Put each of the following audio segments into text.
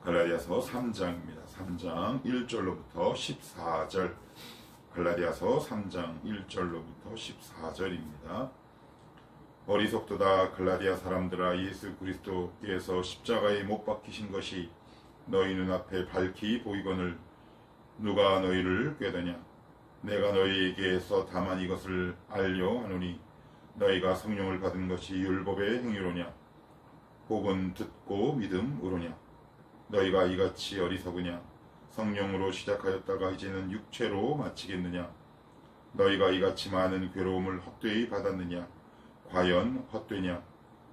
갈라디아서 3장입니다. 3장 1절로부터 14절. 갈라디아서 3장 1절로부터 14절입니다. 어리석도다 갈라디아 사람들아, 예수 그리스도께서 십자가에 못 박히신 것이 너희 눈앞에 밝히 보이거늘 누가 너희를 꾀더냐? 내가 너희에게서 다만 이것을 알려 하노니 너희가 성령을 받은 것이 율법의 행위로냐? 혹은 듣고 믿음으로냐? 너희가 이같이 어리석으냐? 성령으로 시작하였다가 이제는 육체로 마치겠느냐? 너희가 이같이 많은 괴로움을 헛되이 받았느냐? 과연 헛되냐?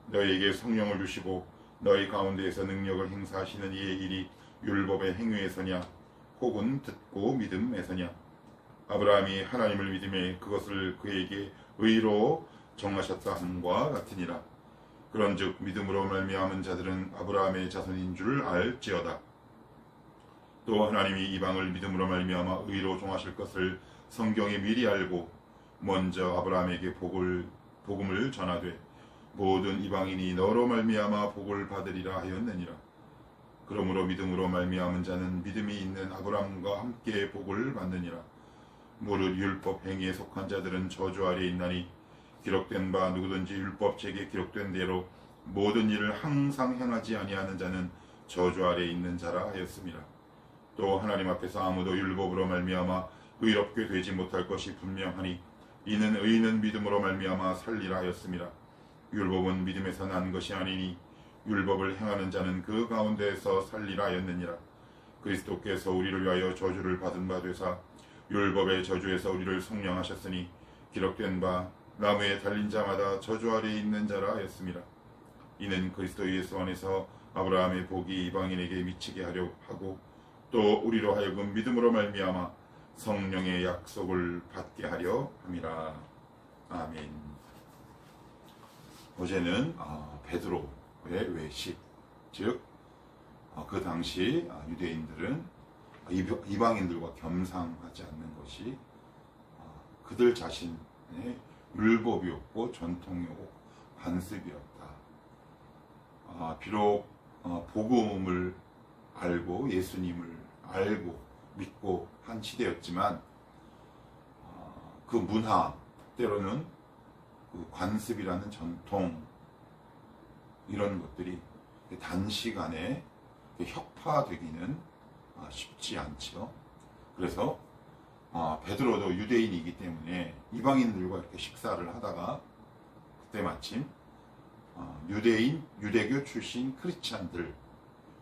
너희에게 성령을 주시고 너희 가운데에서 능력을 행사하시는 이의 일이 율법의 행위에서냐? 혹은 듣고 믿음에서냐? 아브라함이 하나님을 믿음에 그것을 그에게 의로 정하셨다 함과 같으니라. 그런즉 믿음으로 말미암은 자들은 아브라함의 자손인 줄 알지어다. 또 하나님이 이방을 믿음으로 말미암아 의로 정하실 것을 성경에 미리 알고 먼저 아브라함에게 복음을 전하되 모든 이방인이 너로 말미암아 복을 받으리라 하였느니라. 그러므로 믿음으로 말미암은 자는 믿음이 있는 아브라함과 함께 복을 받느니라. 무릇 율법 행위에 속한 자들은 저주 아래에 있나니 기록된 바 누구든지 율법책에 기록된 대로 모든 일을 항상 행하지 아니하는 자는 저주 아래에 있는 자라 하였습니다. 또 하나님 앞에서 아무도 율법으로 말미암아 의롭게 되지 못할 것이 분명하니 이는 의인은 믿음으로 말미암아 살리라 하였습니다. 율법은 믿음에서 난 것이 아니니 율법을 행하는 자는 그 가운데에서 살리라 하였느니라. 그리스도께서 우리를 위하여 저주를 받은 바 되사 율법의 저주에서 우리를 속량하셨으니 기록된 바 나무에 달린 자마다 저주 아래에 있는 자라 하였습니다. 이는 그리스도 예수 안에서 아브라함의 복이 이방인에게 미치게 하려 하고 또 우리로 하여금 믿음으로 말미암아 성령의 약속을 받게 하려 함이라. 아멘. 어제는 베드로의 외식, 즉 그 당시 유대인들은 이방인들과 겸상하지 않는 것이 그들 자신의 율법이었고 전통이었고 관습이었다. 비록 복음을 알고 예수님을 알고 믿고 한 시대였지만 그 문화, 때로는 그 관습이라는 전통, 이런 것들이 단시간에 혁파되기는 쉽지 않죠. 그래서 베드로도 유대인이기 때문에 이방인들과 이렇게 식사를 하다가 그때 마침 유대교 출신 크리스찬들,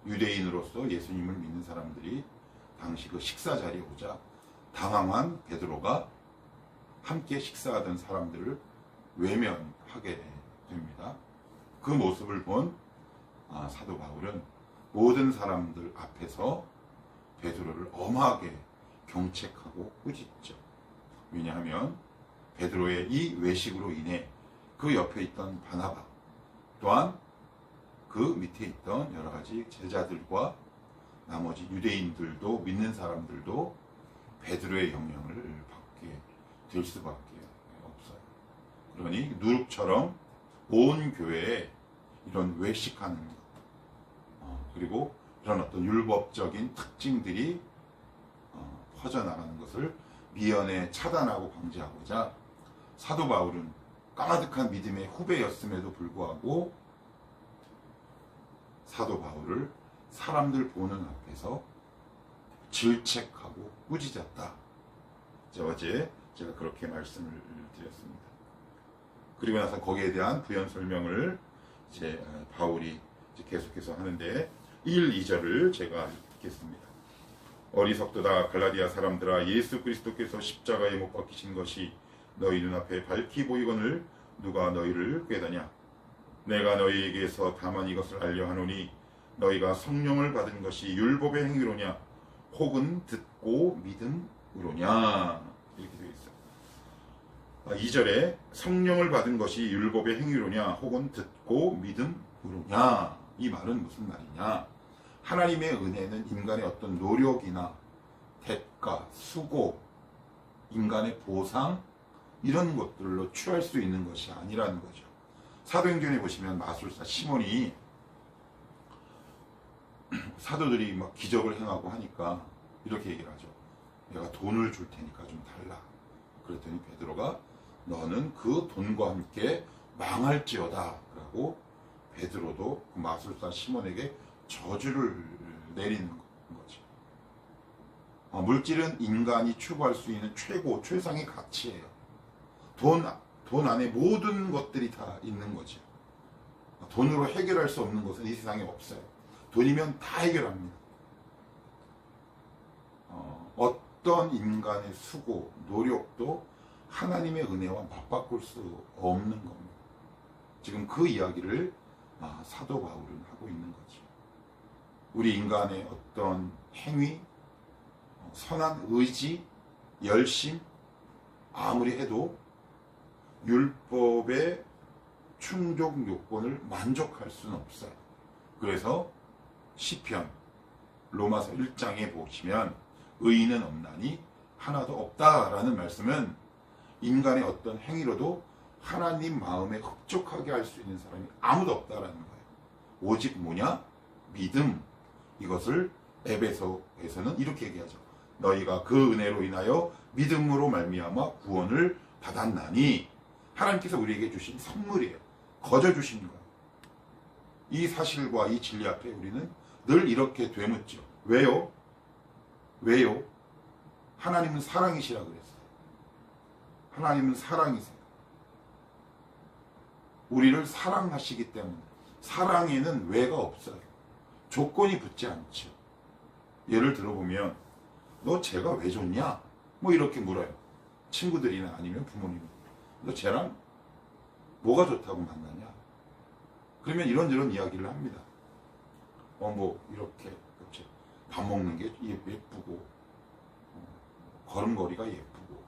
유대인으로서 예수님을 믿는 사람들이 당시 그 식사 자리에 오자 당황한 베드로가 함께 식사하던 사람들을 외면하게 됩니다. 그 모습을 본 사도 바울은 모든 사람들 앞에서 베드로를 엄하게 경책하고 꾸짖죠. 왜냐하면 베드로의 이 외식으로 인해 그 옆에 있던 바나바, 또한 그 밑에 있던 여러 가지 제자들과 나머지 유대인들도, 믿는 사람들도 베드로의 영향을 받게 될 수밖에 없어요. 그러니 누룩처럼 온 교회에 이런 외식하는 것, 그리고 이런 어떤 율법적인 특징들이 퍼져나가는 것을 미연에 차단하고 방지하고자 사도 바울은 까마득한 믿음의 후배였음에도 불구하고 사도 바울을 사람들 보는 앞에서 질책하고 꾸짖었다. 어제 제가 그렇게 말씀을 드렸습니다. 그리고 나서 거기에 대한 부연 설명을 이제 바울이 이제 계속해서 하는데 1, 2절을 제가 읽겠습니다. 어리석도다 갈라디아 사람들아, 예수 그리스도께서 십자가에 못 박히신 것이 너희 눈앞에 밝히 보이거늘 누가 너희를 꾀더냐? 내가 너희에게서 다만 이것을 알려 하노니 너희가 성령을 받은 것이 율법의 행위로냐? 혹은 듣고 믿음으로냐? 이렇게 되어 있어요. 2절에 성령을 받은 것이 율법의 행위로냐? 혹은 듣고 믿음으로냐? 이 말은 무슨 말이냐? 하나님의 은혜는 인간의 어떤 노력이나 대가, 수고, 인간의 보상, 이런 것들로 취할 수 있는 것이 아니라는 거죠. 사도행전에 보시면 마술사 시몬이 사도들이 막 기적을 행하고 하니까 이렇게 얘기를 하죠. 내가 돈을 줄 테니까 좀 달라. 그랬더니 베드로가 너는 그 돈과 함께 망할지어다 라고 베드로도 그 마술사 시몬에게 저주를 내리는 거죠. 물질은 인간이 추구할 수 있는 최상의 가치예요. 돈 안에 모든 것들이 다 있는 거죠. 돈으로 해결할 수 없는 것은 이 세상에 없어요. 돈이면 다 해결합니다. 어떤 인간의 수고, 노력도 하나님의 은혜와 맞바꿀 수 없는 겁니다. 지금 그 이야기를 사도 바울은 하고 있는 거죠. 우리 인간의 어떤 행위, 선한 의지, 열심, 아무리 해도 율법의 충족 요건을 만족할 수는 없어요. 그래서 시편 로마서 1장에 보시면 의인은 없나니 하나도 없다라는 말씀은 인간의 어떤 행위로도 하나님 마음에 흡족하게 할 수 있는 사람이 아무도 없다라는 거예요. 오직 뭐냐? 믿음. 이것을 에베소에서는 이렇게 얘기하죠. 너희가 그 은혜로 인하여 믿음으로 말미암아 구원을 받았나니 하나님께서 우리에게 주신 선물이에요. 거저 주신 거예요. 이 사실과 이 진리 앞에 우리는 늘 이렇게 되묻죠. 왜요? 왜요? 하나님은 사랑이시라 그랬어요. 하나님은 사랑이세요. 우리를 사랑하시기 때문에 사랑에는 왜가 없어요. 조건이 붙지 않죠. 예를 들어보면 너 쟤가 왜 좋냐? 뭐 이렇게 물어요. 친구들이나 아니면 부모님. 너 쟤랑 뭐가 좋다고 만나냐? 그러면 이런저런 이야기를 합니다. 뭐 이렇게 밥 먹는 게 예쁘고 걸음걸이가 예쁘고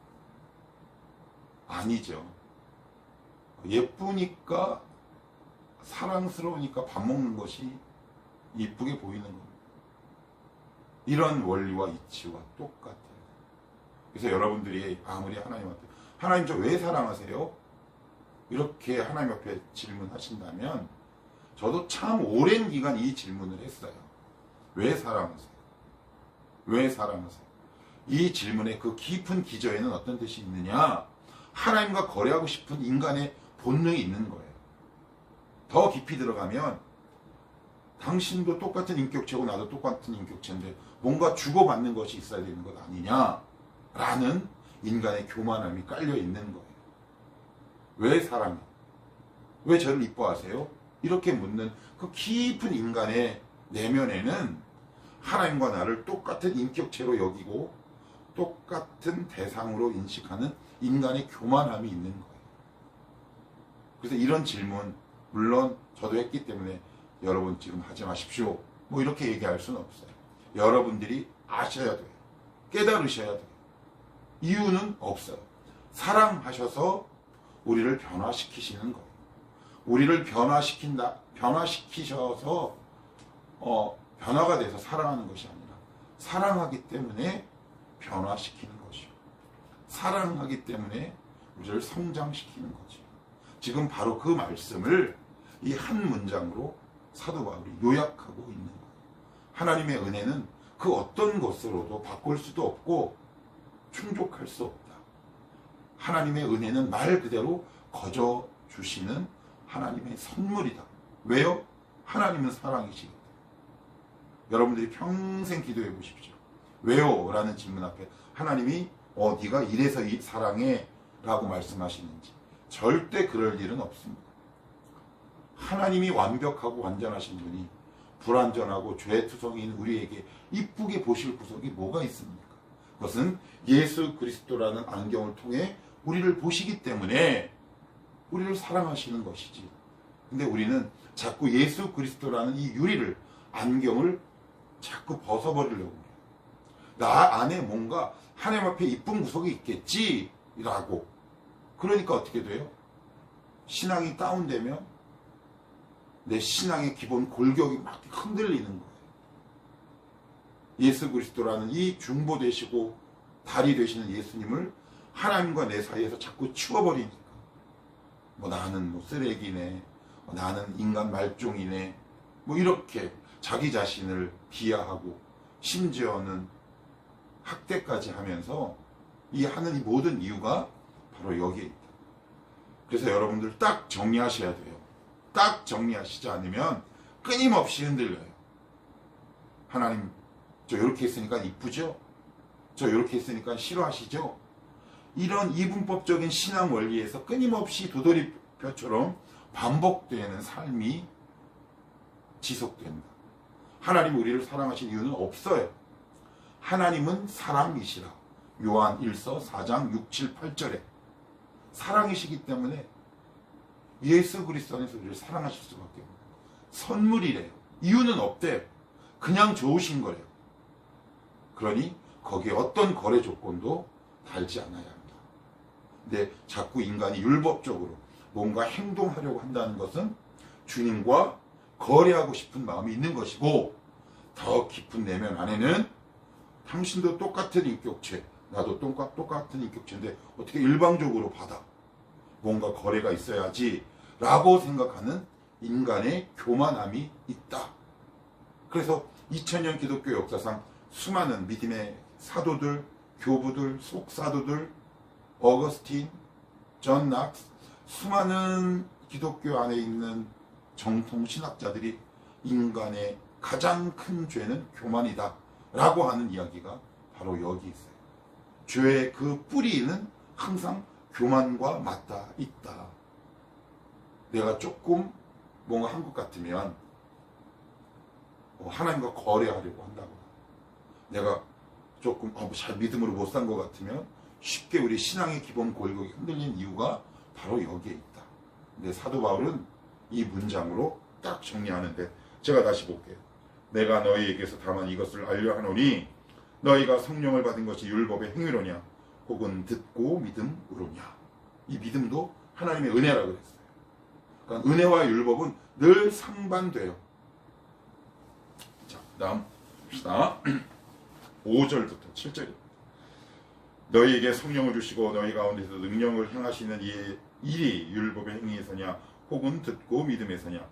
아니죠. 예쁘니까 사랑스러우니까 밥 먹는 것이 예쁘게 보이는 겁니다. 이런 원리와 이치와 똑같아요. 그래서 여러분들이 아무리 하나님한테 하나님 저 왜 사랑하세요? 이렇게 하나님 앞에 질문하신다면 저도 참 오랜 기간 이 질문을 했어요. 왜 사랑하세요? 왜 사랑하세요? 이 질문의 그 깊은 기저에는 어떤 뜻이 있느냐? 하나님과 거래하고 싶은 인간의 본능이 있는 거예요. 더 깊이 들어가면 당신도 똑같은 인격체고 나도 똑같은 인격체인데 뭔가 주고받는 것이 있어야 되는 것 아니냐라는 인간의 교만함이 깔려 있는 거예요. 왜 사랑해? 왜 저를 이뻐하세요? 이렇게 묻는 그 깊은 인간의 내면에는 하나님과 나를 똑같은 인격체로 여기고 똑같은 대상으로 인식하는 인간의 교만함이 있는 거예요. 그래서 이런 질문 물론 저도 했기 때문에 여러분 지금 하지 마십시오. 뭐 이렇게 얘기할 수는 없어요. 여러분들이 아셔야 돼요. 깨달으셔야 돼요. 이유는 없어요. 사랑하셔서 우리를 변화시키시는 거예요. 우리를 변화시키셔서 변화가 돼서 사랑하는 것이 아니라 사랑하기 때문에 변화시키는 것이요. 사랑하기 때문에 우리를 성장시키는 거죠. 지금 바로 그 말씀을 이 한 문장으로 사도 바울이 요약하고 있는 거예요. 하나님의 은혜는 그 어떤 것으로도 바꿀 수도 없고 충족할 수 없다. 하나님의 은혜는 말 그대로 거저 주시는 하나님의 선물이다. 왜요? 하나님은 사랑이시기 때문에. 여러분들이 평생 기도해 보십시오. 왜요? 라는 질문 앞에 하나님이 네가 이래서 사랑해 라고 말씀하시는지 절대 그럴 일은 없습니다. 하나님이 완벽하고 완전하신 분이 불완전하고 죄투성이인 우리에게 이쁘게 보실 구석이 뭐가 있습니까? 그것은 예수 그리스도라는 안경을 통해 우리를 보시기 때문에 우리를 사랑하시는 것이지. 근데 우리는 자꾸 예수 그리스도라는 이 유리를, 안경을 자꾸 벗어버리려고 해요. 나 안에 뭔가 하나님 앞에 이쁜 구석이 있겠지 라고. 그러니까 어떻게 돼요? 신앙이 다운되면 내 신앙의 기본 골격이 막 흔들리는 거예요. 예수 그리스도라는 이 중보 되시고 다리 되시는 예수님을 하나님과 내 사이에서 자꾸 치워버리니까 나는 쓰레기네, 나는 인간 말종이네, 이렇게 자기 자신을 비하하고 심지어는 학대까지 하면서 이 하는 이 모든 이유가 바로 여기에 있다. 그래서 여러분들 딱 정리하셔야 돼요. 딱 정리하시지 않으면 끊임없이 흔들려요. 하나님, 저 이렇게 했으니까 이쁘죠? 저 이렇게 했으니까 싫어하시죠? 이런 이분법적인 신앙 원리에서 끊임없이 도돌이표처럼 반복되는 삶이 지속된다. 하나님 우리를 사랑하신 이유는 없어요. 하나님은 사랑이시라. 요한 1서 4장 6, 7, 8절에 사랑이시기 때문에 예수 그리스도 안에서 우리를 사랑하실 수밖에 없어요. 선물이래요. 이유는 없대요. 그냥 좋으신 거래요. 그러니 거기에 어떤 거래 조건도 달지 않아야 합니다. 근데 자꾸 인간이 율법적으로 뭔가 행동하려고 한다는 것은 주님과 거래하고 싶은 마음이 있는 것이고, 더 깊은 내면 안에는 당신도 똑같은 인격체, 나도 똑같은 인격체인데 어떻게 일방적으로 받아? 뭔가 거래가 있어야지 라고 생각하는 인간의 교만함이 있다. 그래서 2000년 기독교 역사상 수많은 믿음의 사도들, 교부들, 속사도들, 어거스틴, 존 낙스, 수많은 기독교 안에 있는 정통 신학자들이 인간의 가장 큰 죄는 교만이다 라고 하는 이야기가 바로 여기 있어요. 죄의 그 뿌리는 항상 교만과 맞닿아 있다. 내가 조금 뭔가 한 것 같으면 하나님과 거래하려고 한다거나, 내가 조금 잘 믿음으로 못 산 것 같으면 쉽게 우리 신앙의 기본 골격이 흔들리는 이유가 바로 여기에 있다. 근데 사도 바울은 이 문장으로 딱 정리하는데, 제가 다시 볼게요. 내가 너희에게서 다만 이것을 알려 하노니 너희가 성령을 받은 것이 율법의 행위로냐 혹은 듣고 믿음으로냐. 이 믿음도 하나님의 은혜라고 그랬어요. 그러니까 은혜와 율법은 늘 상반돼요. 자, 다음 봅시다. 5절부터 7절입니다. 너희에게 성령을 주시고 너희 가운데서 능력을 행하시는 이 일이 율법의 행위에서냐 혹은 듣고 믿음에서냐.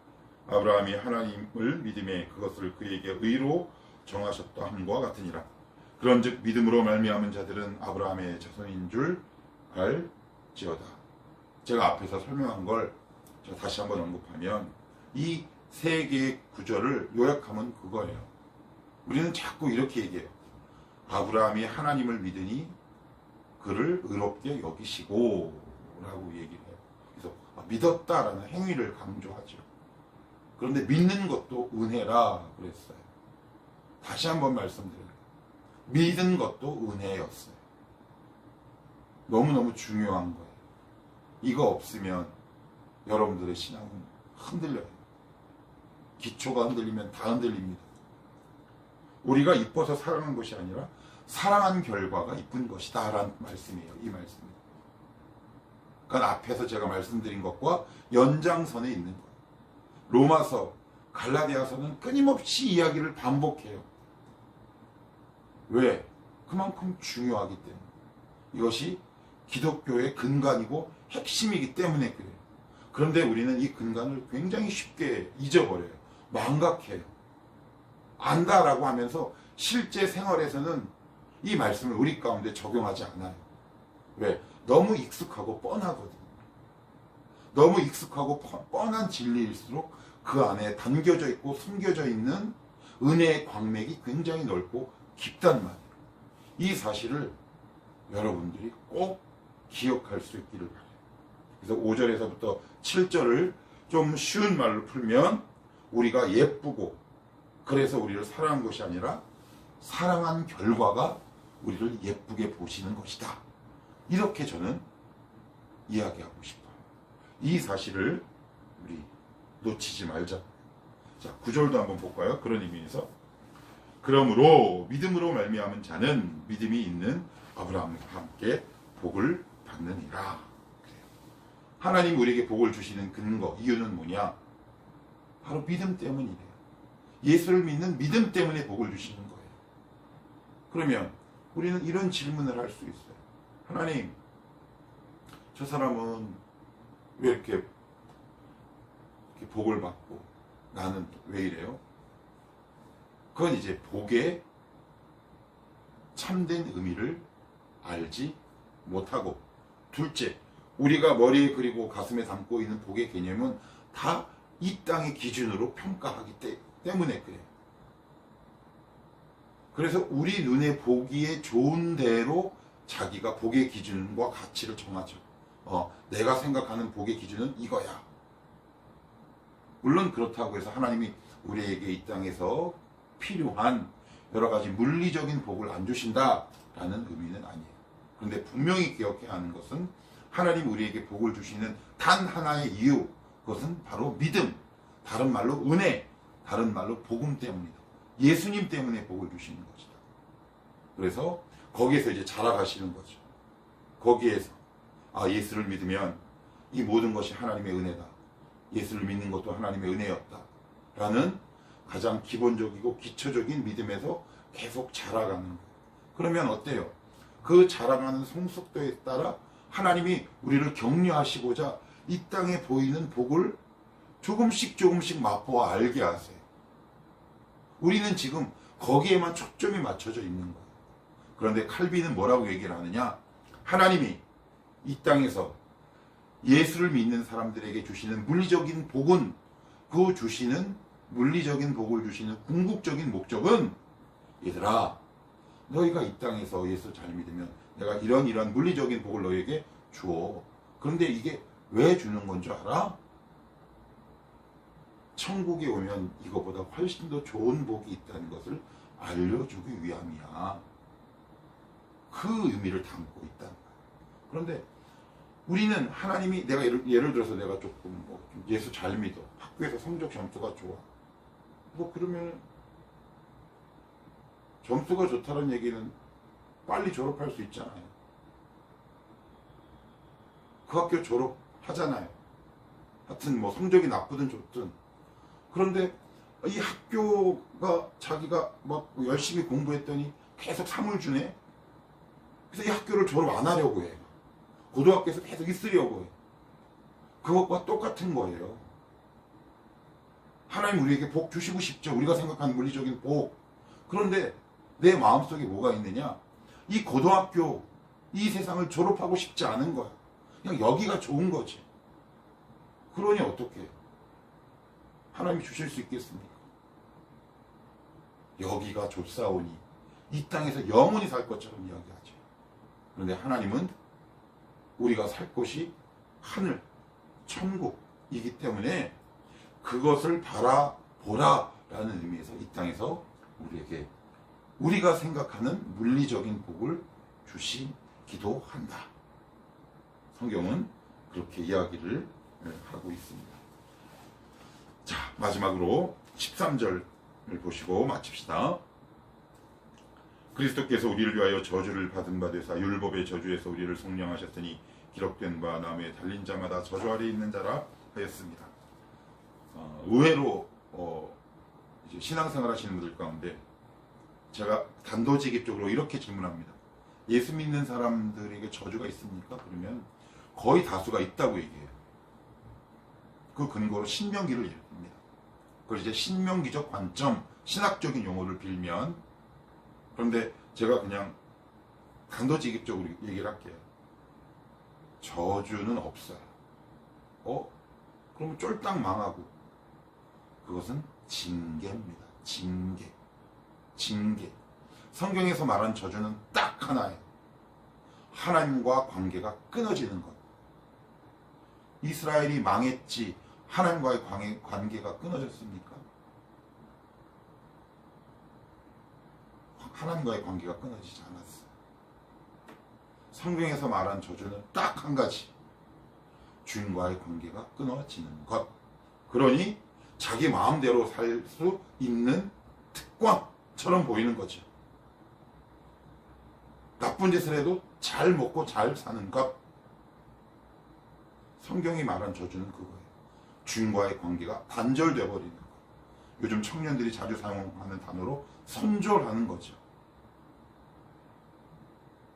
아브라함이 하나님을 믿음에 그것을 그에게 의로 정하셨다 함과 같으니라. 그런즉 믿음으로 말미암은 자들은 아브라함의 자손인 줄 알지어다. 제가 앞에서 설명한 걸 제가 다시 한번 언급하면 이 세 개의 구절을 요약하면 그거예요. 우리는 자꾸 이렇게 얘기해요. 아브라함이 하나님을 믿으니 그를 의롭게 여기시고 라고 얘기를 해요. 그래서 믿었다라는 행위를 강조하죠. 그런데 믿는 것도 은혜라 그랬어요. 다시 한번 말씀드려요. 믿은 것도 은혜였어요. 너무너무 중요한 거예요. 이거 없으면 여러분들의 신앙은 흔들려요. 기초가 흔들리면 다 흔들립니다. 우리가 이뻐서 사랑한 것이 아니라 사랑한 결과가 이쁜 것이다 라는 말씀이에요. 이 말씀이. 그러니까 앞에서 제가 말씀드린 것과 연장선에 있는 거예요. 로마서, 갈라디아서는 끊임없이 이야기를 반복해요. 왜? 그만큼 중요하기 때문에. 이것이 기독교의 근간이고 핵심이기 때문에 그래요. 그런데 우리는 이 근간을 굉장히 쉽게 잊어버려요. 망각해요. 안다라고 하면서 실제 생활에서는 이 말씀을 우리 가운데 적용하지 않아요. 왜? 너무 익숙하고 뻔하거든요. 너무 익숙하고 뻔한 진리일수록 그 안에 담겨져 있고 숨겨져 있는 은혜의 광맥이 굉장히 넓고 깊단 말이에요. 이 사실을 여러분들이 꼭 기억할 수 있기를 바라요. 그래서 5절에서부터 7절을 좀 쉬운 말로 풀면 우리가 예쁘고 그래서 우리를 사랑한 것이 아니라 사랑한 결과가 우리를 예쁘게 보시는 것이다. 이렇게 저는 이야기하고 싶어요. 이 사실을 우리 놓치지 말자. 자, 9절도 한번 볼까요? 그런 의미에서 그러므로 믿음으로 말미암은 자는 믿음이 있는 아브라함과 함께 복을 받느니라. 하나님 우리에게 복을 주시는 근거, 이유는 뭐냐? 바로 믿음 때문이래요. 예수를 믿는 믿음 때문에 복을 주시는 거예요. 그러면 우리는 이런 질문을 할 수 있어요. 하나님, 저 사람은 왜 이렇게 복을 받고 나는 왜 이래요? 그건 이제 복의 참된 의미를 알지 못하고, 둘째, 우리가 머리에 그리고 가슴에 담고 있는 복의 개념은 다 이 땅의 기준으로 평가하기 때문에 그래요. 그래서 우리 눈에 보기에 좋은 대로 자기가 복의 기준과 가치를 정하죠. 내가 생각하는 복의 기준은 이거야. 물론 그렇다고 해서 하나님이 우리에게 이 땅에서 필요한 여러 가지 물리적인 복을 안 주신다라는 의미는 아니에요. 그런데 분명히 기억해야 하는 것은 하나님 우리에게 복을 주시는 단 하나의 이유, 그것은 바로 믿음, 다른 말로 은혜, 다른 말로 복음 때문이다. 예수님 때문에 복을 주시는 것이다. 그래서 거기에서 이제 자라가시는 거죠. 거기에서 예수를 믿으면 이 모든 것이 하나님의 은혜다. 예수를 믿는 것도 하나님의 은혜였다. 라는 가장 기본적이고 기초적인 믿음에서 계속 자라가는 거예요. 그러면 어때요? 그 자라가는 성숙도에 따라 하나님이 우리를 격려하시고자 이 땅에 보이는 복을 조금씩 맛보아 알게 하세요. 우리는 지금 거기에만 초점이 맞춰져 있는 거예요. 그런데 칼빈은 뭐라고 얘기를 하느냐? 하나님이 이 땅에서 예수를 믿는 사람들에게 주시는 물리적인 복은, 그 주시는 물리적인 복을 주시는 궁극적인 목적은, 얘들아, 너희가 이 땅에서 예수 잘 믿으면 내가 이런 물리적인 복을 너희에게 주어. 그런데 이게 왜 주는 건 줄 알아? 천국에 오면 이거보다 훨씬 더 좋은 복이 있다는 것을 알려주기 위함이야. 그 의미를 담고 있다는 거야. 그런데 우리는 하나님이, 내가 예를 들어서 내가 조금 예수 잘 믿어. 학교에서 성적 점수가 좋아. 그러면 점수가 좋다는 얘기는 빨리 졸업할 수 있잖아요. 그 학교 졸업하잖아요. 하여튼 성적이 나쁘든 좋든. 그런데 이 학교가 자기가 막 열심히 공부했더니 계속 상을 주네. 그래서 이 학교를 졸업 안 하려고 해. 고등학교에서 계속 있으려고 해. 그것과 똑같은 거예요. 하나님 우리에게 복 주시고 싶죠. 우리가 생각하는 물리적인 복. 그런데 내 마음속에 뭐가 있느냐? 이 고등학교, 이 세상을 졸업하고 싶지 않은 거야. 그냥 여기가 좋은 거지. 그러니 어떻게 하나님이 주실 수 있겠습니까? 여기가 좋사오니 이 땅에서 영원히 살 것처럼 이야기하죠. 그런데 하나님은 우리가 살 곳이 하늘, 천국이기 때문에 그것을 바라보라라는 의미에서 이 땅에서 우리에게 우리가 생각하는 물리적인 복을 주시기도 한다. 성경은 그렇게 이야기를 하고 있습니다. 자, 마지막으로 13절을 보시고 마칩시다. 그리스도께서 우리를 위하여 저주를 받은 바 되사 율법의 저주에서 우리를 속량하셨으니 기록된 바 나무에 달린 자마다 저주 아래 있는 자라 하였습니다. 의외로 이제 신앙생활 하시는 분들 가운데 제가 단도직입적으로 이렇게 질문합니다. 예수 믿는 사람들에게 저주가 있습니까? 그러면 거의 다수가 있다고 얘기해요. 그 근거로 신명기를 읽습니다. 그걸 이제 신명기적 관점, 신학적인 용어를 빌면, 그런데 제가 그냥 단도직입적으로 얘기를 할게요. 저주는 없어요. 그러면 쫄딱 망하고, 그것은 징계입니다. 징계. 성경에서 말한 저주는 딱 하나예요. 하나님과 관계가 끊어지는 것. 이스라엘이 망했지 하나님과의 관계가 끊어졌습니까? 하나님과의 관계가 끊어지지 않았어요. 성경에서 말한 저주는 딱 한 가지. 주인과의 관계가 끊어지는 것. 그러니 자기 마음대로 살 수 있는 특권처럼 보이는 거죠. 나쁜 짓을 해도 잘 먹고 잘 사는 것. 성경이 말한 저주는 그거예요. 주인과의 관계가 단절돼 버리는 것. 요즘 청년들이 자주 사용하는 단어로 선졸하는 거죠.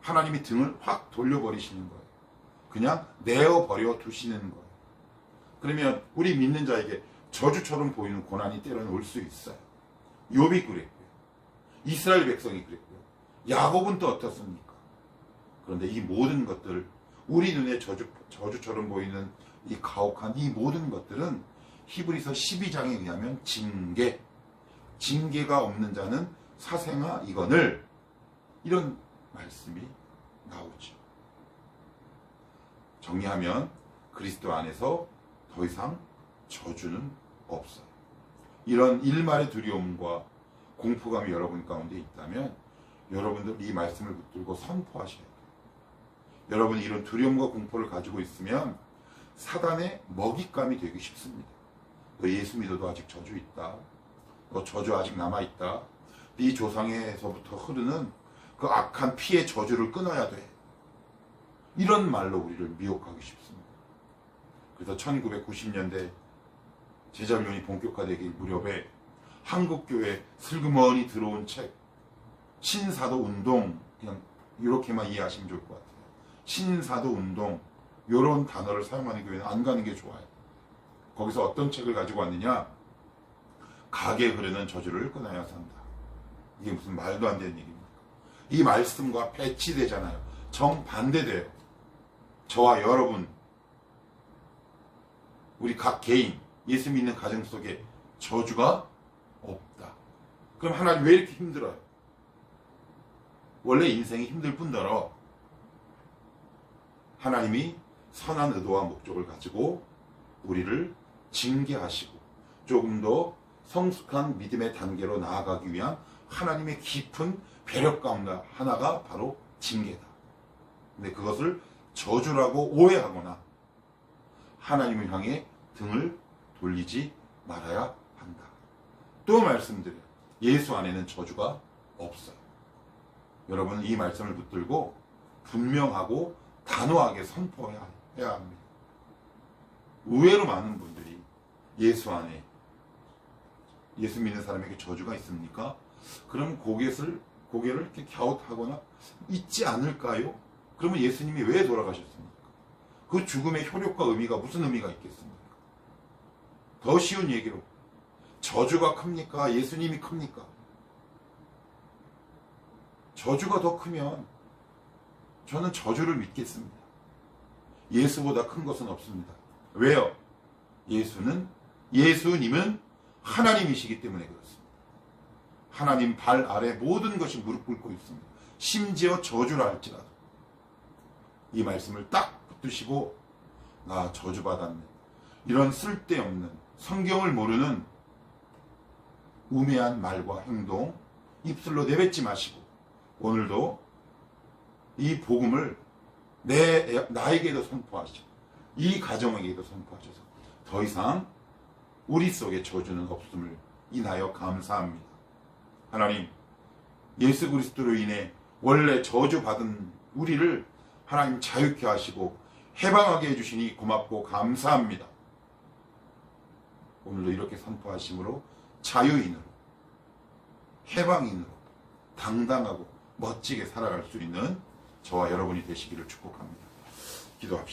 하나님이 등을 확 돌려버리시는 거예요. 그냥 내어버려 두시는 거예요. 그러면 우리 믿는 자에게 저주처럼 보이는 고난이 때로는 올 수 있어요. 욥이 그랬고요. 이스라엘 백성이 그랬고요. 야곱은 또 어떻습니까? 그런데 이 모든 것들, 우리 눈에 저주처럼 보이는 이 가혹한 이 모든 것들은 히브리서 12장에 의하면 징계가 없는 자는 사생아 이거늘, 이런 말씀이 나오죠. 정리하면 그리스도 안에서 더 이상 저주는 없어요. 이런 일말의 두려움과 공포감이 여러분 가운데 있다면 여러분들 이 말씀을 붙들고 선포하셔야 돼요. 여러분이 이런 두려움과 공포를 가지고 있으면 사단의 먹잇감이 되기 쉽습니다. 너 예수 믿어도 아직 저주 있다. 너 저주 아직 남아있다. 네 조상에서부터 흐르는 그 악한 피의 저주를 끊어야 돼. 이런 말로 우리를 미혹하기 쉽습니다. 그래서 1990년대 제자훈련이 본격화되기 무렵에 한국교회 슬그머니 들어온 책, 신사도 운동, 그냥 이렇게만 이해하시면 좋을 것 같아요. 신사도 운동, 이런 단어를 사용하는 교회는 안 가는 게 좋아요. 거기서 어떤 책을 가지고 왔느냐? 가게 흐르는 저주를 끊어야 산다. 이게 무슨 말도 안 되는 얘기입니까? 이 말씀과 배치되잖아요. 정반대돼요. 저와 여러분, 우리 각 개인, 예수 믿는 가정 속에 저주가 없다. 그럼 하나님 왜 이렇게 힘들어요? 원래 인생이 힘들 뿐더러 하나님이 선한 의도와 목적을 가지고 우리를 징계하시고 조금 더 성숙한 믿음의 단계로 나아가기 위한 하나님의 깊은 배려 가운데 하나가 바로 징계다. 근데 그것을 저주라고 오해하거나 하나님을 향해 등을 돌리지 말아야 한다. 또 말씀드려요. 예수 안에는 저주가 없어요. 여러분은 이 말씀을 붙들고 분명하고 단호하게 선포해야 합니다. 의외로 많은 분들이 예수 안에, 예수 믿는 사람에게 저주가 있습니까? 그럼 고개를 이렇게 갸웃하거나 있지 않을까요? 그러면 예수님이 왜 돌아가셨습니까? 그 죽음의 효력과 의미가 무슨 의미가 있겠습니까? 더 쉬운 얘기로 저주가 큽니까? 예수님이 큽니까? 저주가 더 크면 저는 저주를 믿겠습니다. 예수보다 큰 것은 없습니다. 왜요? 예수님은 하나님이시기 때문에 그렇습니다. 하나님 발 아래 모든 것이 무릎 꿇고 있습니다. 심지어 저주라 할지라도 이 말씀을 딱 붙드시고 나 저주받았네. 이런 쓸데없는 성경을 모르는 우매한 말과 행동 입술로 내뱉지 마시고 오늘도 이 복음을 나에게도 선포하시고 이 가정에게도 선포하셔서 더 이상 우리 속에 저주는 없음을 인하여 감사합니다. 하나님, 예수 그리스도로 인해 원래 저주받은 우리를 하나님 자유케 하시고 해방하게 해주시니 고맙고 감사합니다. 오늘도 이렇게 선포하심으로 자유인으로, 해방인으로 당당하고 멋지게 살아갈 수 있는 저와 여러분이 되시기를 축복합니다. 기도합시다.